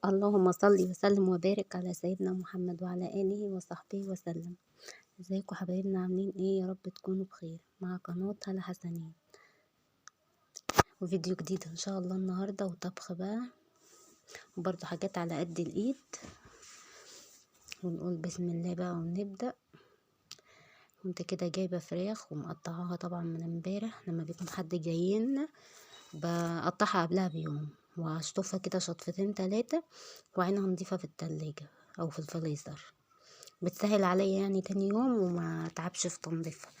اللهم صل وسلم وبارك على سيدنا محمد وعلى آله وصحبه وسلم. ازيكم حبايبنا عاملين ايه؟ يا رب تكونوا بخير. مع قناة هلا حسنين وفيديو جديد ان شاء الله النهاردة، وطبخ بقى وبرضو حاجات على قد الايد. ونقول بسم الله بقى ونبدأ. كنت كده جايبة فراخ ومقطعاها طبعا من امبارح، لما بيكون حد جايين بقطعها قبلها بيوم واشطفها كده شطفتين 3 وعينها نضيفة في التلاجة او في الفريزر، بتسهل عليا يعني تاني يوم وما تعبش في تنظيفها.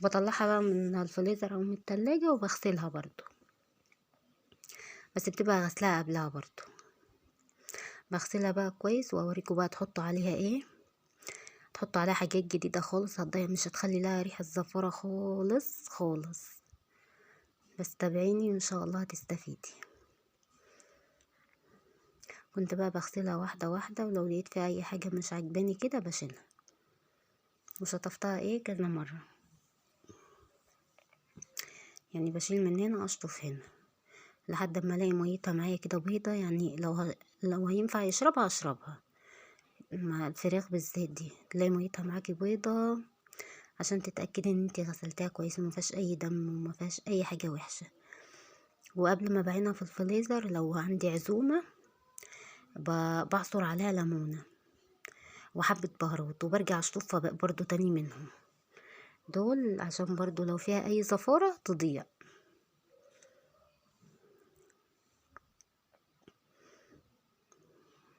بطلعها بقى من الفريزر او من التلاجة وبغسلها برضو، بس بتبقى غسلها قبلها برضو. بغسلها بقى كويس واوريكم بقى تحطوا عليها ايه. تحطوا عليها حاجات جديدة خالص هتضيع، مش هتخلي لها ريحة زفارة خالص خالص. بس تابعيني وان شاء الله هتستفيدي. كنت بقى بغسلها واحدة واحدة، ولو لقيت فيها اي حاجة مش عجباني كده بشيلها. وشطفتها ايه كذا مرة، يعني بشيل من هنا اشطف هنا لحد ما الاقي ميتها معايا كده بيضة. يعني لو هينفع يشربها اشربها، مع الفراخ بالذات دي تلاقي ميتها معاكي بيضة، عشان تتأكدي ان انتي غسلتها كويس وما فيهاش اي دم وما فيهاش اي حاجة وحشة. وقبل ما بعينها في الفريزر لو عندي عزومة بعصر عليها ليمونة وحبة بهارات، وبرجع اشطفها برضو تاني منهم دول، عشان برضو لو فيها اي زفارة تضيع.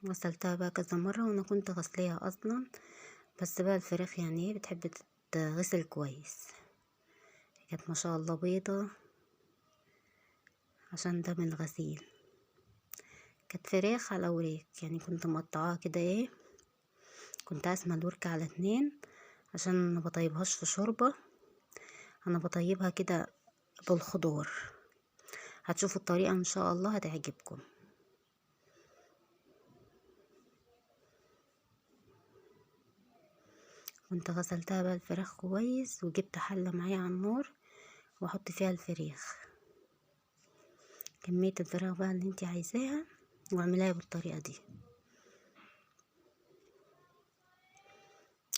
غسلتها بقى كذا مرة وانا كنت غسليها اصلا، بس بقى الفراخ يعني ايه بتحب تتغسل كويس. كانت ما شاء الله بيضة عشان ده من الغسيل. كانت فراخ على وراك، يعني كنت مقطعاها كده ايه، كنت قاسمة الورك على 2 عشان ما بطيبهاش في شوربة. انا بطيبها كده بالخضار. هتشوفوا الطريقة ان شاء الله هتعجبكم. كنت غسلتها بقى الفراخ كويس، وجبت حلة معايا على النار واحط فيها الفراخ، كمية الفراخ بقى اللي انتي عايزاها، واعمليها بالطريقة دي.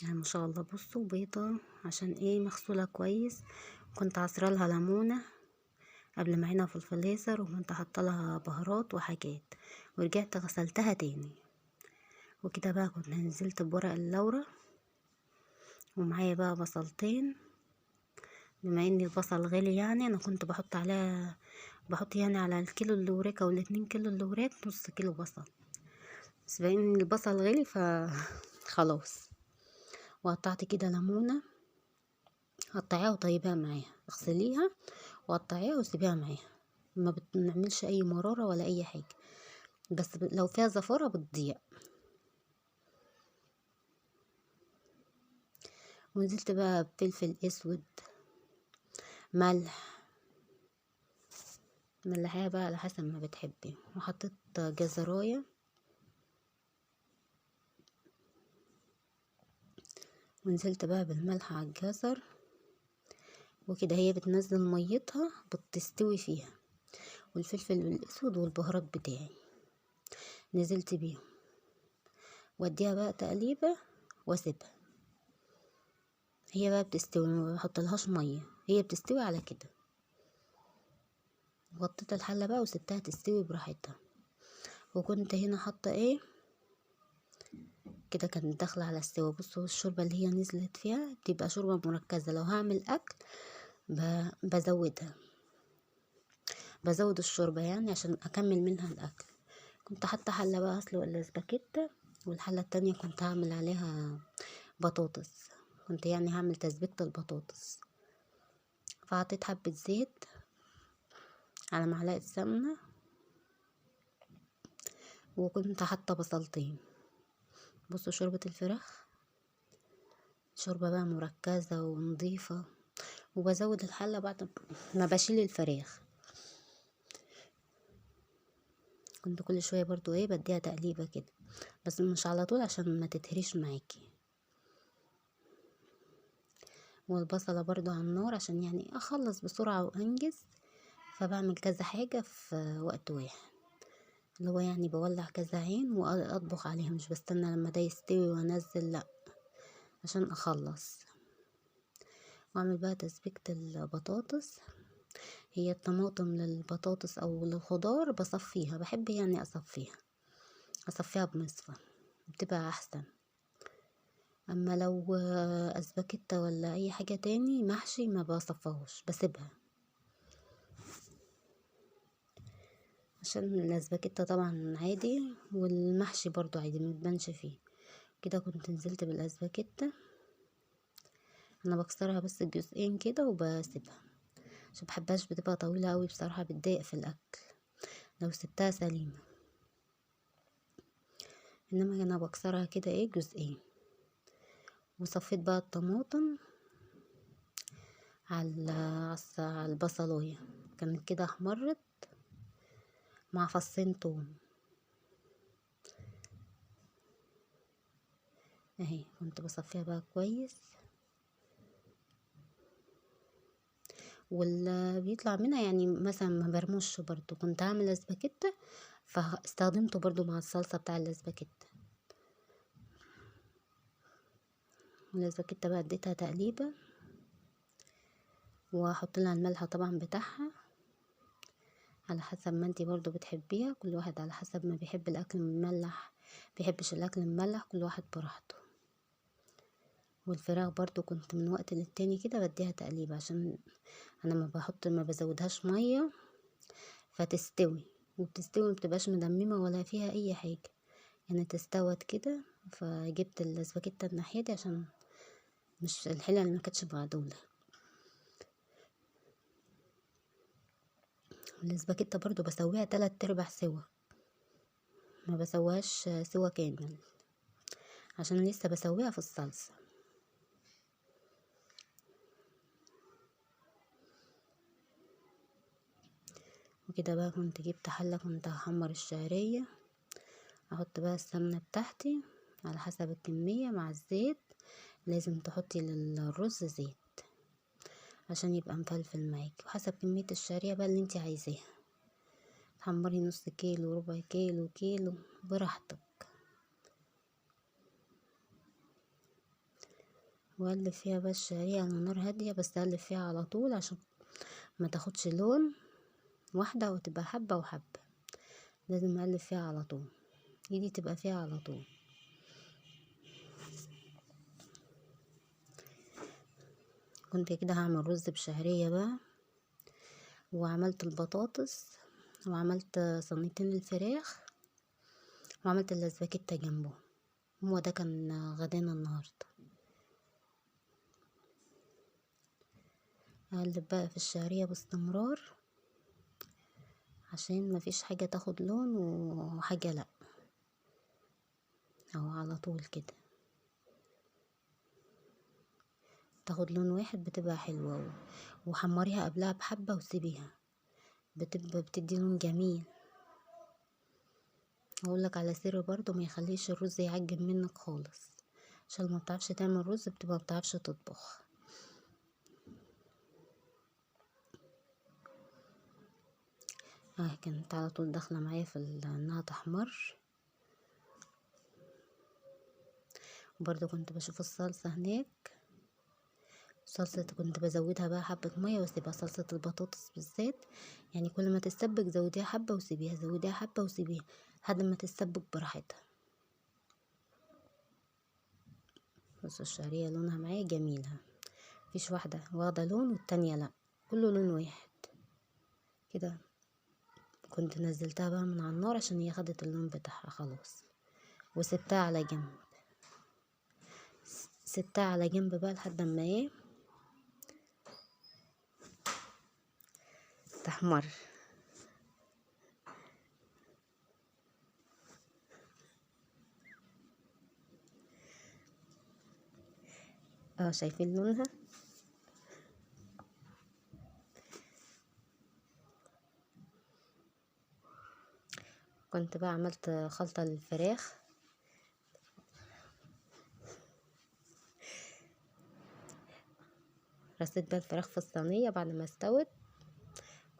يعني ما شاء الله بصوا بيضة، عشان ايه مغسولة كويس. كنت عصرة لها ليمونة قبل ما عينها في الفريزر، وكنت حاطه لها بهارات وحاجات، ورجعت غسلتها تاني. وكده بقى كنت نزلت بورق اللورة، ومعايا بقى بصلتين. بما ان البصل غالي يعني انا كنت بحط يعني على الكيلو اللي وراك او ال2 كيلو اللي وراك نص كيلو بصل، بس بما ان البصل غالي خلاص. وقطعت كده ليمونة، قطعيها وطيبيها معاها، اغسليها وقطعيها وسيبيها معاها، ما بنعملش اي مرارة ولا اي حاجة، بس لو فيها زفارة بتضيع. ونزلت بقى بفلفل اسود، ملح، ملحيها بقى على حسب ما بتحبي، وحطيت جزراية. ونزلت بقى بالملح على الجزر، وكده هي بتنزل ميتها بتستوي فيها. والفلفل الاسود والبهارات بتاعي نزلت بيهم، واديها بقى تقليبة واسيبها. هي بقى بتستوي، ما بحطلهاش مية، هي بتستوي على كده. غطيت الحلة بقى وسبتها تستوي براحتها. وكنت هنا حاطة ايه كده، كانت داخلة على السوا. بصوا الشوربة اللي هي نزلت فيها بتبقى شوربة مركزة. لو هعمل اكل بزود الشوربة يعني عشان اكمل منها الاكل. كنت حاطة حلة بقى اسلق الاسباجيتا، والحلة التانية كنت هعمل عليها بطاطس. كنت يعني هعمل تسبيكة البطاطس. فحطيت حبة زيت على معلقة سمنة، وكنت حاطة بصلتين. بصوا شوربة الفراخ، شوربة بقى مركزة ونظيفة. وبزود الحلة بعد ما بشيل الفراخ. كنت كل شوية برضو ايه بديها تقليبة كده، بس مش على طول عشان ما تتهريش معاكي. والبصلة برضو على النار عشان يعني اخلص بسرعة وانجز، فبعمل كذا حاجة في وقت واحد. اللي هو يعني بولع كذا عين واطبخ عليها، مش بستنى لما ده يستوي وانزل، لا، عشان اخلص. واعمل بقى تسبيكة البطاطس. هي الطماطم للبطاطس او للخضار بصفيها، بحب يعني اصفيها بمصفى، بتبقى احسن. اما لو اسباجيتا ولا اي حاجة تاني محشي ما بصفاهوش، بسيبها، عشان الاسباجيتا طبعا عادي والمحشي برضو عادي متبانش فيه. كده كنت نزلت بالاسباجيتا، انا بكسرها بس جزئين كده وبسيبها، عشان مبحبهاش بتبقى طويلة اوي بصراحة، بتضايق في الاكل لو سبتها سليمة. انما انا بكسرها كده ايه جزئين. وصفيت بقى الطماطم على البصلاية، كانت كده احمرت مع فصين توم اهي. كنت بصفيها بقى كويس، واللي بيطلع منها يعني مثلا ما برموش، برضو كنت عامله اسباجيتا فاستخدمته برضو مع الصلصه بتاع الاسباجيتا. الاسباجيتا بقى اديتها تقليبه، واحط لها الملح طبعا بتاعها على حسب ما انتي برضو بتحبيها، كل واحد على حسب ما بيحب الاكل مملح، بيحبش الاكل مملح، كل واحد براحته. والفراخ برضو كنت من وقت للتاني كده بديها تقليبه، عشان انا ما بزودهاش ميه فتستوي، وبتستوي مبتبقاش مدممه ولا فيها اي حاجه، يعني تستوت كده. فجبت الاسباجيتا الناحيه دي عشان مش الحله اللي ما كانتش معدوله. الاسباجيتا برضو بسويها 3/4 سوا، ما بسويهاش سوا كامل، عشان لسه بسويها في الصلصه. وكده بقى كنت جبت حله، كنت هحمر الشعريه، احط بقى السمنه بتاعتي على حسب الكميه مع الزيت. لازم تحطي للرز زيت عشان يبقى مفلفل معاكي، وحسب كميه الشعريه بقى اللي انت عايزاها، تحمري نص كيلو، ربع كيلو، كيلو، براحتك. واقلب فيها بقى الشعريه على نار هاديه، بس اقلب فيها على طول عشان ما تاخدش لون واحده وتبقى حبه وحبه، لازم اقلب فيها على طول، ايدي تبقى فيها على طول. كنت كده هعمل رز بشعريه بقى، وعملت البطاطس، وعملت صينيتين الفراخ، وعملت الاسباجيتا جنبه. هو ده كان غدانا النهارده. اقلب بقى في الشعريه باستمرار عشان مفيش حاجه تاخد لون وحاجه لا، او على طول كده تاخد لون واحد بتبقى حلوه. وحمريها قبلها بحبه وسيبيها، بتبقى بتدي لون جميل. اقولك على سر برضو، ما يخليش الرز يعجن منك خالص، عشان ما بتعرفش تعمل رز بتبقى ما بتعرفش تطبخ. كانت على طول داخله معايا في انها تحمر. وبرضو كنت بشوف الصلصه هناك، صلصة كنت بزودها بقى حبة مية واسيبها، صلصة البطاطس بالذات يعني كل ما تتسبك زوديها حبة وسيبيها، زوديها حبة وسيبيها لحد ما تتسبك براحتها. بصوا الشعرية لونها معايا جميلة، مفيش واحدة واخدة لون والتانية لا، كله لون واحد كده. كنت نزلتها بقى من على النار عشان هي خدت اللون بتاعها خلاص، وسبتها على جنب. سبتها على جنب بقى لحد ما ايه تحمر. شايفين لونها؟ كنت بقى عملت خلطة للفراخ، رصيت بقى الفراخ في الصينية بعد ما استوت،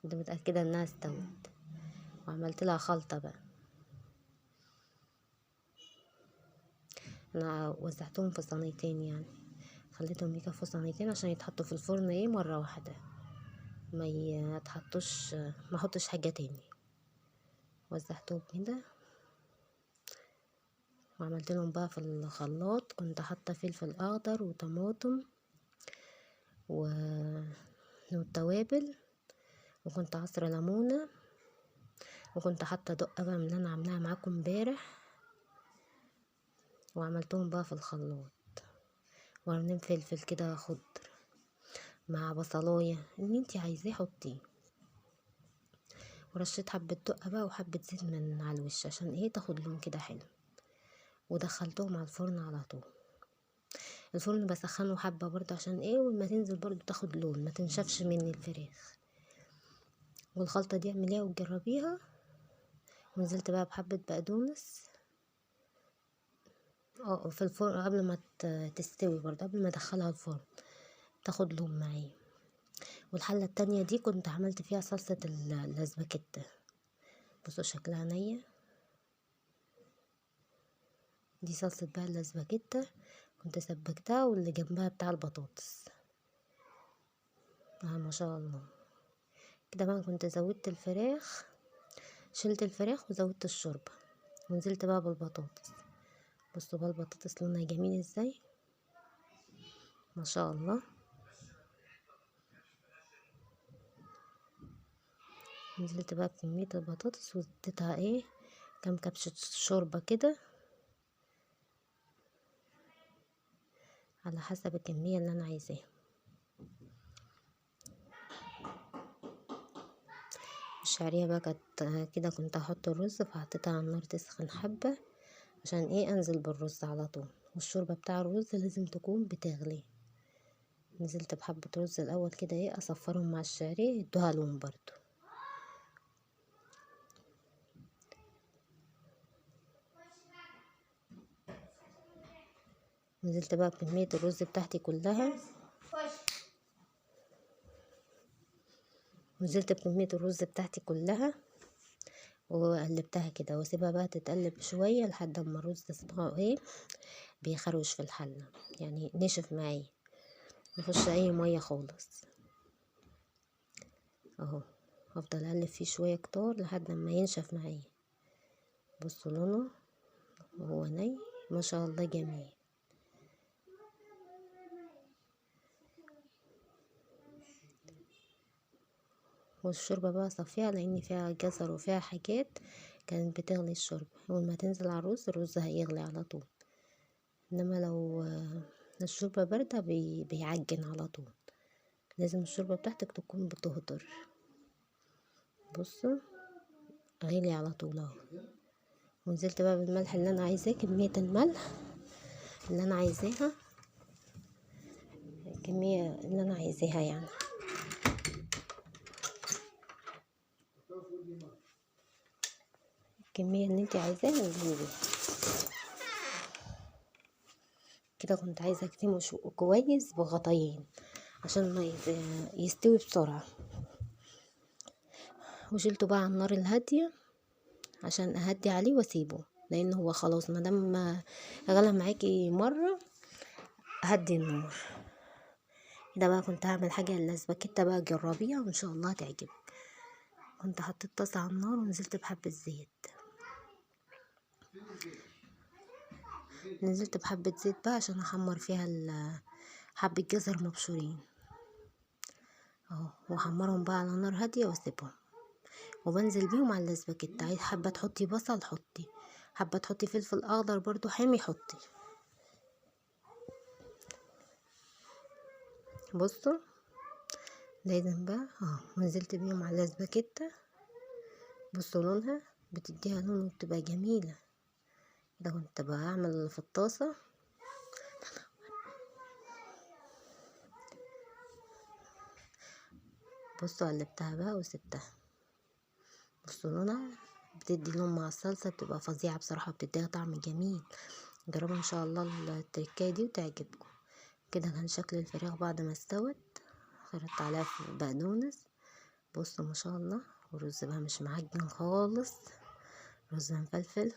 كنت متأكدة انها استوت، وعملت لها خلطة بقى. انا وزعتهم في صينيتين يعني، خليتهم يكفوا صينيتين عشان يتحطوا في الفرن ايه مرة واحدة، ما يتحطوش، ما احطش حاجة تاني. وزعتهم كده وعملت لهم بقى في الخلاط. كنت حاطه فلفل اخضر وطماطم والتوابل، وكنت عصرة ليمونة، وكنت حاطه دقة بقى من اللي انا عاملاها معاكم امبارح، وعملتهم بقى في الخلاط. وقرنين فلفل كده خضر مع بصلايه اللي انتي عايزاه حطيه، ورشيت حبة دقة بقى وحبة زيت من على الوش عشان ايه تاخد لون كده حلو. ودخلتهم على الفرن على طول. الفرن بسخنه حبة برضه عشان ايه وما تنزل برضه تاخد لون، ما تنشفش مني الفراخ. والخلطة دي اعمليها وتجربيها. ونزلت بقى بحبة بقدونس في الفرن قبل ما تستوي برضه، قبل ما ادخلها الفرن تاخد لون معايا. والحلة التانية دي كنت عملت فيها صلصة الاسباجيتي. بصوا شكلها نية. دي صلصة بقى الاسباجيتي كنت سبكتها، واللي جنبها بتاع البطاطس. ما شاء الله كده بقى. كنت زودت الفراخ، شلت الفراخ وزودت الشوربة، ونزلت بقى بالبطاطس. بصوا بقى البطاطس لونها جميل ازاي، ما شاء الله. نزلت بقى بكمية البطاطس واديتها ايه كام كبشة شوربة كده على حسب الكمية اللي انا عايزاها. الشعرية بقى كانت كده، كنت هحط الرز فحطيتها على النار تسخن حبة عشان ايه انزل بالرز على طول. والشوربة بتاع الرز لازم تكون بتغلي. نزلت بحبة رز الاول كده ايه اصفرهم مع الشعرية يدوها لون برضو. نزلت بقى بكمية الرز بتاعتي كلها، وقلبتها كده واسيبها بقى تتقلب شوية لحد ما الرز اسمه ايه بيخروش في الحلة، يعني نشف معايا مفيش اي مية خالص اهو. هفضل اقلب فيه شوية كتار لحد ما ينشف معايا. بصوا لونه وهو ني ما شاء الله جميل. والشوربة بقى صفيها لان فيها جزر وفيها حاجات كانت بتغلي الشوربة. اول ما تنزل على الرز هيغلي على طول. انما لو الشوربة باردة بيعجن على طول. لازم الشوربة بتاعتك تكون بتهدر. بصوا غلي على طول اهو. ونزلت بقى بالملح اللي انا عايزاه، كمية الملح اللي انا عايزاها، الكمية اللي انا عايزاها يعني. الكمية اللي انت عايزاها نزلي كده. كنت عايزة اكتمه كويس بغطيين عشان ما يستوي بسرعة. وشلته بقى على النار الهادية عشان اهدي عليه واسيبه، لان هو خلاص مادام غلى معاكي مرة هدي النار كده بقى. كنت هعمل حاجة للاسباجيتي بقى، جربيها وان شاء الله هتعجبك. كنت حطيت طاسة على النار ونزلت بحبة زيت. نزلت بحبة زيت بقى عشان احمر فيها حبة جزر مبشورين اهو، واحمرهم بقى على نار هادية واسيبهم. وبنزل بيهم على الاسباجيتي. عايز حابة تحطي بصل حطي، حابة تحطي فلفل اخضر برضو حامي حطي. بصوا لازم بقى ونزلت بيهم على الاسباجيتي. بصوا لونها بتديها لون وبتبقى جميلة. ده كنت بقى اعمل في الطاسة. بصوا قلبتها بقى وسبتها. بصوا لونها بتدي لون مع الصلصة بتبقى فظيعة بصراحة، بتديها طعم جميل. جربوا ان شاء الله التركاية دي وتعجبكم. كده كان شكل الفراخ بعد ما استوت. خرجت عليها بقدونس. بصوا ما شاء الله. والرز بقى مش معجن خالص، رز مفلفل